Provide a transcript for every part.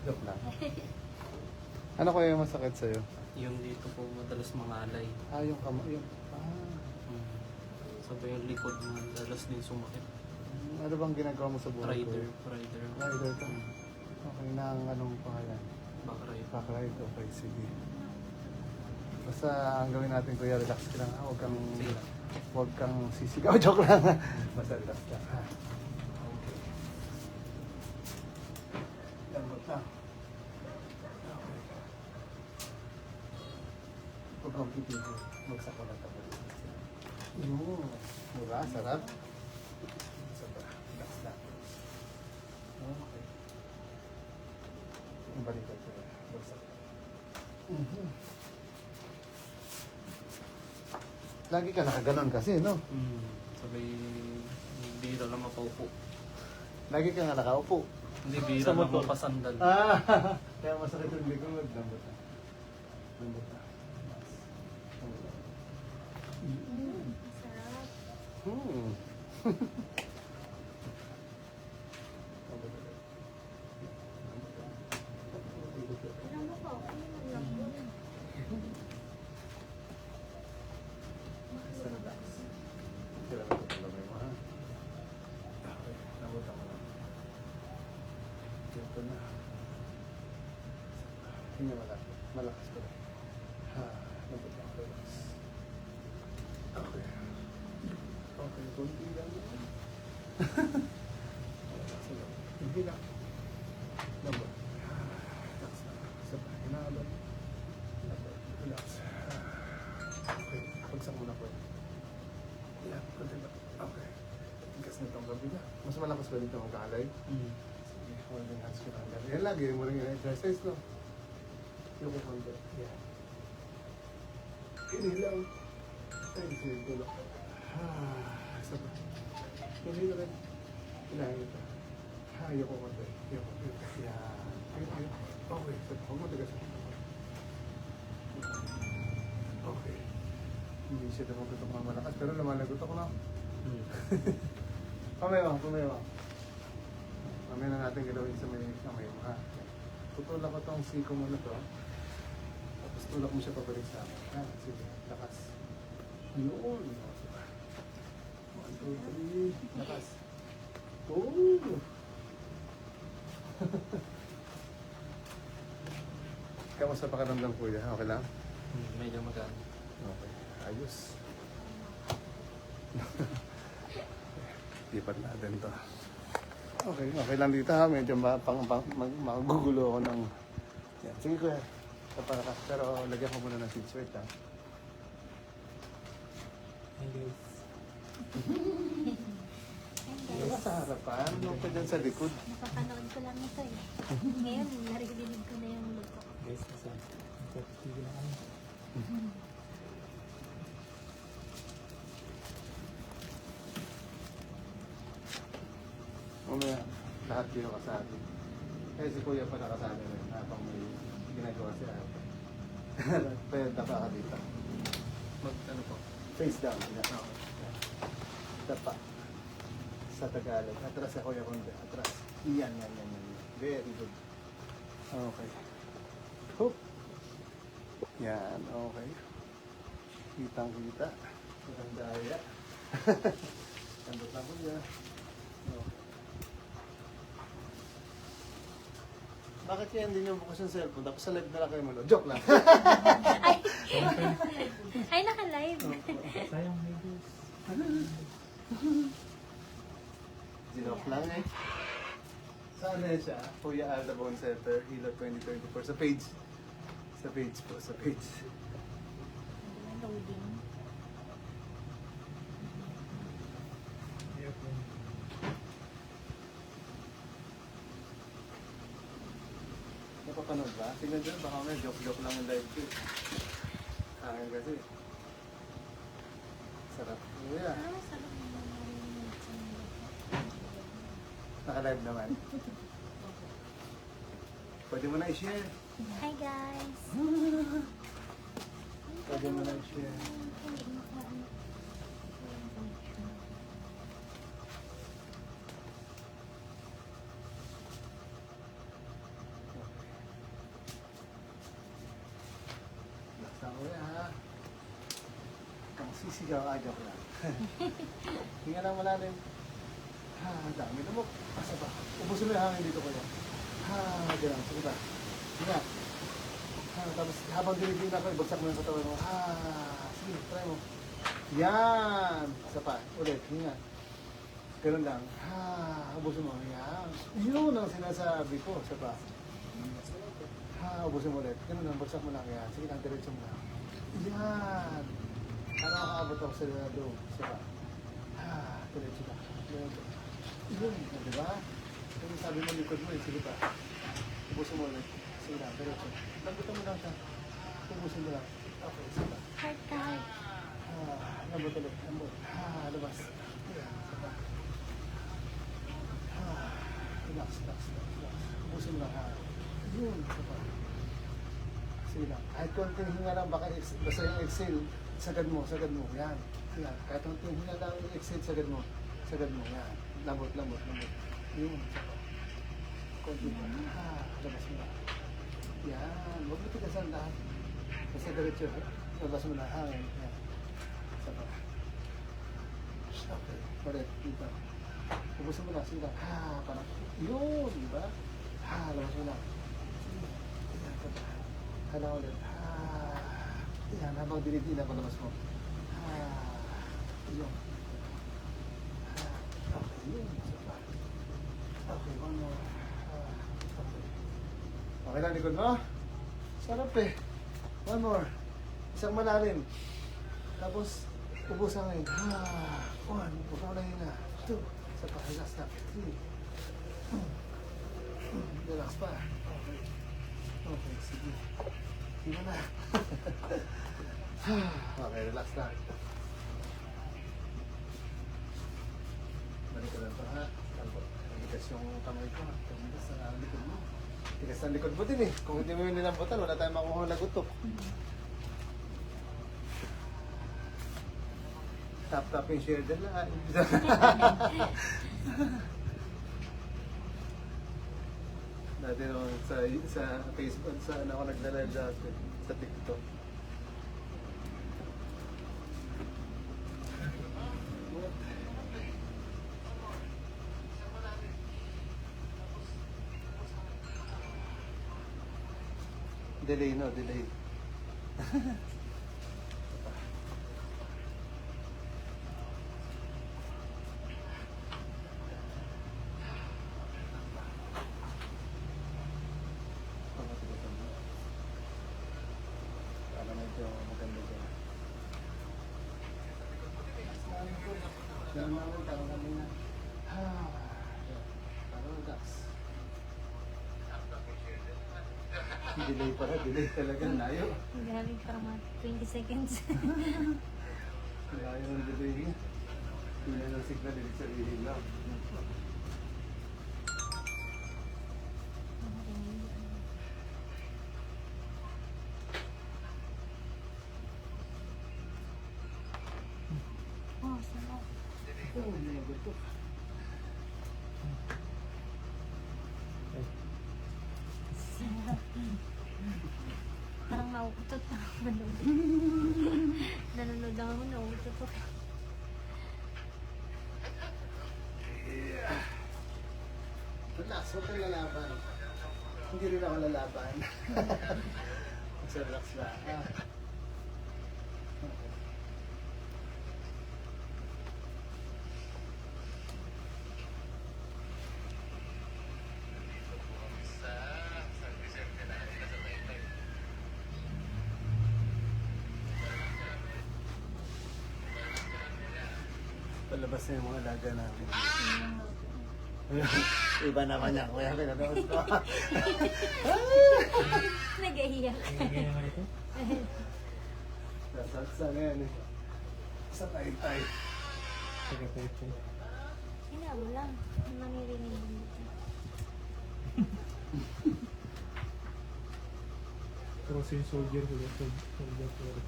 Joke lang. Ano kaya yung masakit sa'yo? Yung dito po madalas mangalay. Ah, yung yung... Ah. Sabay yung likod mo madalas din sumakit. Ano bang ginagawa mo sa buhay ko? Rider. Rider ka. Okay, na ang anong pangalan? Back ride. Back ride, okay, sige. Basta ang gawin natin, kuya, relax ka lang. Sige lang. Huwag kang sisigaw. Joke lang. Basta relax lang. Ha? Okay. Lambot lang. Okay. Huwag kang pipigil. Magsak ko lang tayo. Diba? Sarap. Sarap. Relax lang. Okay. Ang balikan ko na. Bagsak. Lagi ka nakaganon kasi, no? Sabay bira lang mapaupo. Lagi ka nga nakaupo. Hindi Sa bira lang motor. mapasandal. Ah! Kaya masakit yung likod. Lambot na. Lambot na. Lambot na. Sarap. Hmm. Lambot na. Alam mo pa, okay naman lang yun. Basta relax. Kailangan ko talabay mo, ha? Okay. Lambot na. Ito na. Hindi malaki. Malakas ko rin. Ha, lambot na. Relax. Okay. Okay, kunti lang yan. Relax lang. Hindi lang. Lambot. Relax na. Sabay. Hinahabang. Lambot. Relax. Okay. Pagsak mo na po. Yan. Kunti lang. Okay. Tigas na itong gabi na. Mas malakas ba dito ang kalay? Sige. Holding hands ko lang. Yan lagi. Mo rin yung exercise, no? Yung kukonti. Yan. Hindi lang. Ay, sige ko lang. Sabay. Hindi na rin. Ilahin ito. Ayoko konti. Ayoko. Yan. Ayoko. Okay. Sabay. Huwag mo tigas. Okay. Hindi siya naman mga malakas. Pero lumalagot ako na. Pumayaw. Mamaya na natin gawin sa may kamay mo, ha? Tutulak ko tong siko mo na to. Tapos tulak mo siya pabalik sa akin. Ha? Sige. Lakas. Ayun. 1, 2, 3. Lakas. Oh! Kamusta pakiramdam, kuya? Okay lang? Medyo magaan. Okay. Ayos. Lipat natin to. Okay, okay lang dito, ha. Medyo magugulo ako ng... Yan. Sige, kuya. Kapaka. Pero lagyan ko muna ng seat sweat, ha. Hi guys. Wala sa harapan. Huwag ka dyan sa likod. Nakapanood ko lang ito eh. Ngayon, narinig ko na yung luto. Guys, nasa TV na kami. Mamaya, lahat kayo kasabi. Kaya si kuya pa nakasabi rin habang may ginagawa siya. Pwede tapa ka dito. Ano po? Face down. Tapa. Sa Tagalog. Atras ako yung kundi. Atras. Yan. Very good. Okay. Hoop. Yan. Okay. Kitang-kita. Kitang daya. Kandot lang ko niya. Okay. Bakit kaya hindi niyo bukas yung cellphone? Tapos sa live na lang kayo manood. Joke lang. Ay, naka-live. Sayang guys. Joke lang eh. Saan na siya? Kuya Alda Bone Center, Hilo 2024. Sa page. Sa page po. Sa page. Loading. Napapanood ba? Tingnan dyan, baka may joke-joke lang yung live ko. Akin kasi. Sarap. Kuya, Ano masarap naman narinig sa luto? naka-live naman. Pwede mo na i-share. Hi guys! Pwede mo na i-share. Hindi makaano. sisigaw, agaw ko lang. Hinga lang malalim. Ha, dami na mo. Asa ba? Ubusin mo yung hangin dito ko yan. Ha, gano'n. Sige ba? Hinga. Ha, tapos habang dinigin ako, ibagsak mo yung katawan mo. Ha, sige, try mo. Yan! Isa pa. Ulit, hinga. Ganun lang. Ha, ubusin mo. Yan. Yun ang sinasabi ko. Isa pa. Ha, ubusin mo ulit. Ganun lang, bagsak mo lang. Yan. Sige lang, diretso mo lang. Yan! Para makaabot ako sa loob. Isa pa. Ha, diretso lang. Diretso. Yun, di ba? Yung sabi mo likod mo, sige pa. Ubusin mo ulit. Sige lang, diretso. Lambutan mo lang siya. Ubusin mo lang. Okay, sige pa. Heart ka, heart. Lambot ulit, lambot. Labas. Yan, isa pa. Relax, relax, relax. Ubusin mo lang, Yun, isa pa. Sige lang. Kahit konting hinga lang, baka basta yung exhale, sagad mo. Yan. Yan. Kahit konting hinga lang, exhale, sagad mo. Yan. Lambot. Yun, isa pa. Konting labas mo lang. Yan. Huwag mo tigasan lahat. Basta diretso. Labas mo lang, hangin. Yan. Isa pa. Okay. Ulit. Dito. Ubusin mo lang. Sige lang. Parang. Yun, di ba? Labas mo lang. Yan, pa. Hala ulit. Yan, habang dinigin na palabas mo. Yun. Okay, yun. Isa pa. Okay, one more. Okay. Okay lang, likod mo? Sarap eh. One more. Isang malalim. Tapos, ubos ang ngayon. One. Huwag mo na yun na. Two. Isa pa. Relax na. Three. Relax pa. Okay. Okay, sige. Sige na. Okay, relax na. Balik ka lang pa ha. Tigas yung kamay ko ha. Tigas ang likod mo. Tigas ang likod mo din eh. Kung hindi mo yun nilambutan, wala tayong makuha na gutok. Tap-tap yung shoulder lang. Dati naman sa Facebook, saan ako nagla-live dati, sa TikTok. Delay. Para medyo maganda dyan. Diyan naman, parang kami na. Parang relax. Delay talaga, layo. Grabe, parang mga 20 seconds. Layo ng delay niya. Hindi ng signal, ibig sabihin lang. Oh, sarap. Hindi na gusto. Sarap. Parang nauutot na ako manood. Nanonood lang ako, nauutot ako. Relax, huwag kang lalaban. Hindi rin ako lalaban. Mas relax lang. Palabas na yung mga alaga namin. Iba naman yan. Kaya pinanood ko. Nag-iiyak. Nasatsa na yan eh. Sa tay-tay. Hina mo lang. Manirinig mo dito. Pero si soldier ko lang, soldier ko lang.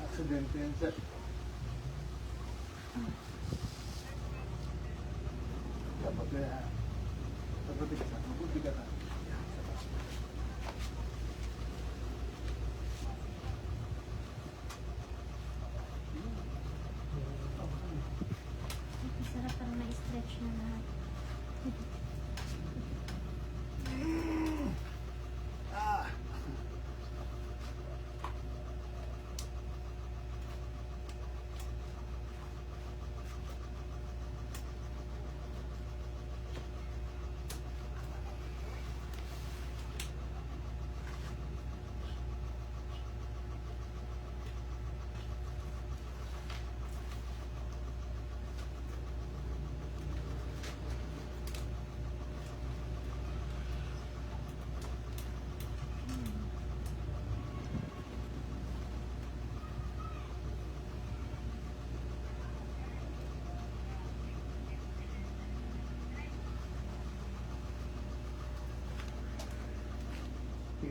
Aksidente yan siya. Dapat na yan. Dapat ka.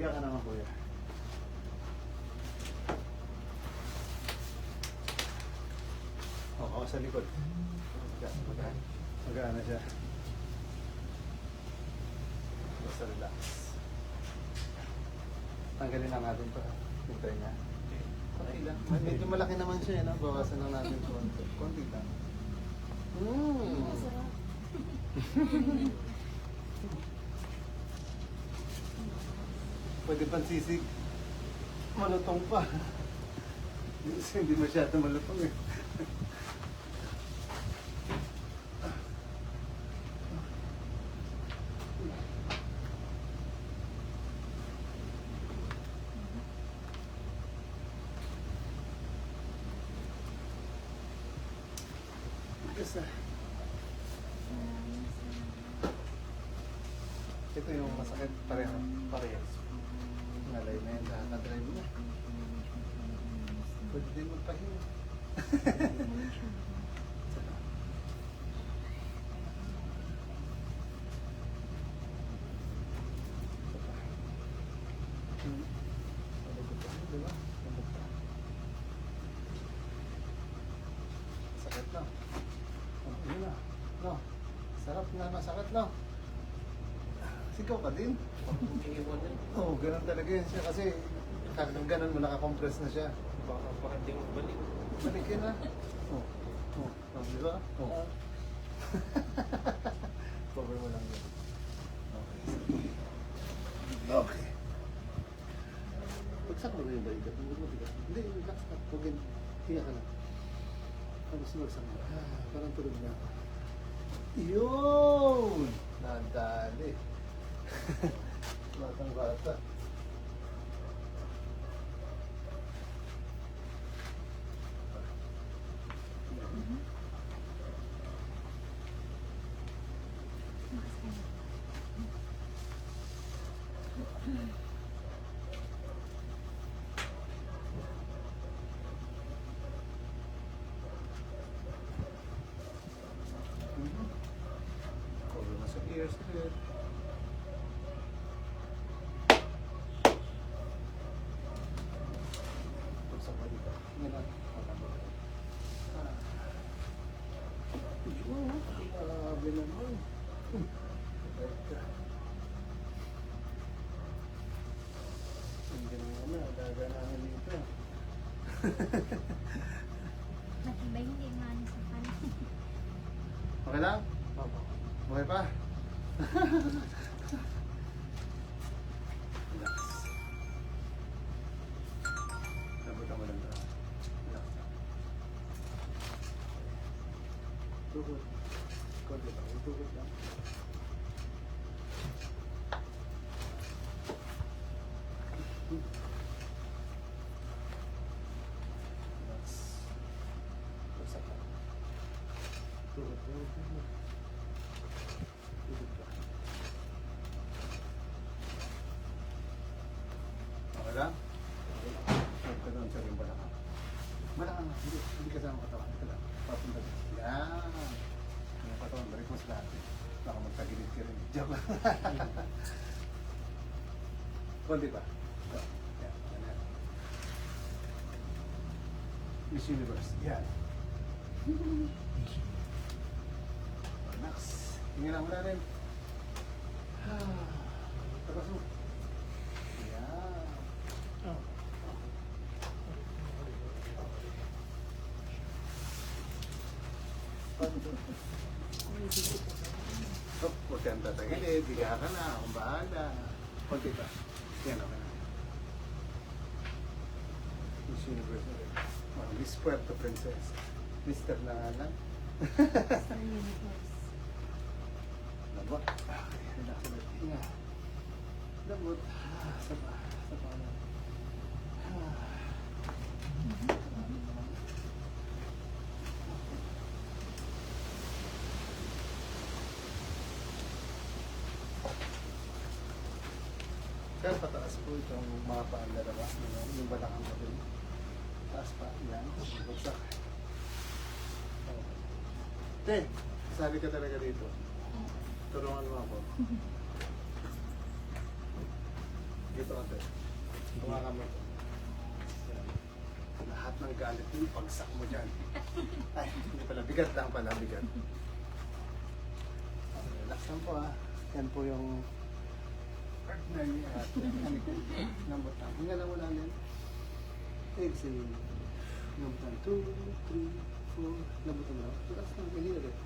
Higa ka naman, kuya. Oo, sa likod. Magana siya. Basta relax. Tanggalin lang natin ito. Hintay niya. Konti lang. Medyo malaki naman siya, no? Bawasan lang natin konti. Konti lang. Masarap. Pwede pang sisig. Malutong pa. Hindi masyado malutong eh. Kasi, ito yung masakit parehas. Nalay na yun sa nakadrive mo. Pwede din magpahinga. Diba? Sakit na. Yun na. No. Sarap na masakit na. Sigaw ka din. Iiwan na. Oo, ganun talaga yun siya kasi hanggang ganun mo nakakompress na siya. Baka hindi mo balik. Balik yun na. Oo. Oo. Oh, di ba? Oo. Cover mo lang yun. Okay. Okay. Pagsak mo na yung balikat. Hindi, relax ka. Huwag yun. Hinga ka na. Tapos magsak mo. Parang tulog na. Yun! Nadali. Batang bata. Cover mo sa ears ulit. Pagsak mo dito. Yan lang. Yun. Grabe naman. Teka. Hindi naman na. Gaganahan dito. Matibay hindi man sa kanan. Okay lang? Opo. Okay pa? Relax. Nabutan mo lang ito. Relax. Tukod. Konti lang. Tukod lang. Relax. Bagsak ka. Tukod. Tukod. Okay lang? Huwag ka doon sa rin balakang. Balakang, hindi kasama katawan. Ito lang. Papunta doon. Yan. Yung katawan, balik mo sa lahat. Baka magtagilid ka rin. Joke lang. Konti pa. Ito. Yan. Yan. Miss Universe. Yan. Relax. Tingnan lang mo na rin. Tapos mo. Yan. Oh, huwag kang tatagilid. Higa ka na. Akong bahala. Konti pa. Yan, okay na. Miss Universe na rin. Oh, Miss Puerto Princess. Mr. na nga lang. Sa universe. Labot. Okay, relax ulit. Hinga. Labot. Sapa. Sapa na. Kaya pataas po itong mga paan dalawa. Yung balakang ko din. Taas pa. Yan. Bagsak. Te, sabi ka talaga dito. Tulungan mo ako. Dito ka, sir. Hawakan mo. Yan. Lahat ng galit yung pagsak mo dyan. Ay, hindi pala. Bigat lang pala, bigat. Okay, relax lang po ah. Yan po yung partner niya at lambot lang. Hinga lang muna natin. Exhale. Lambot lang. 2, 3, 4. Lambot lang. Relax lang. Hindi na rin.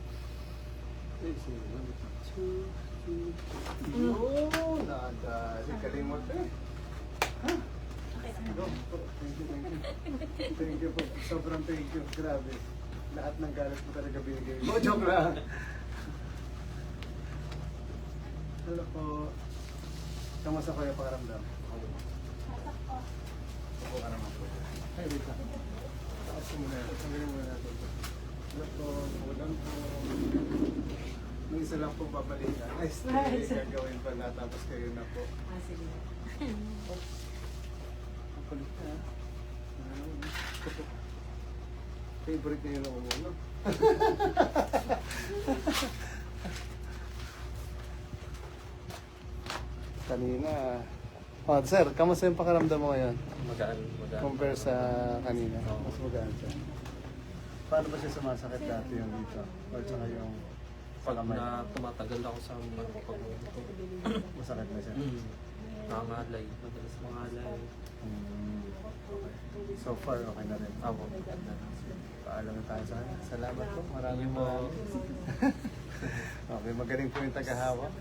Exhale. Lambot lang. 2, 3, 4. Yun! Nadali. Kalimot eh. Ha? Go. Thank you, thank you. Thank you po. Sobrang thank you. Grabe. Lahat ng galit mo talaga binigay mo. Joke lang. Hello po. Kamusta ko yung pakaramdam? Opo ka naman po. Ay, wait lang. Taas ko muna. Tanggalin muna natin ito. Hello po. Ulan po. May isa lang po babalikan. Ay, stay. Gagawin pala. Tapos kayo na po. Sige. Ang kulit na. Favorite niya yung umuno. Kanina. Oh, sir, kamusta yung pakiramdam mo ngayon? Magaan. Compare sa kanina. Oo. Mas magaan siya. Paano ba siya sumasakit dati yung dito? Or saka yung Pag pakamay? na tumatagal ako sa mga pag-upo. Masakit na siya? Nangangalay. Madalas mangalay. Okay. So far, okay na rin. Ako. Paalam na tayo sa kanya. Salamat po. Thank Maraming you po. maraming. Okay, magaling po yung tagahawak.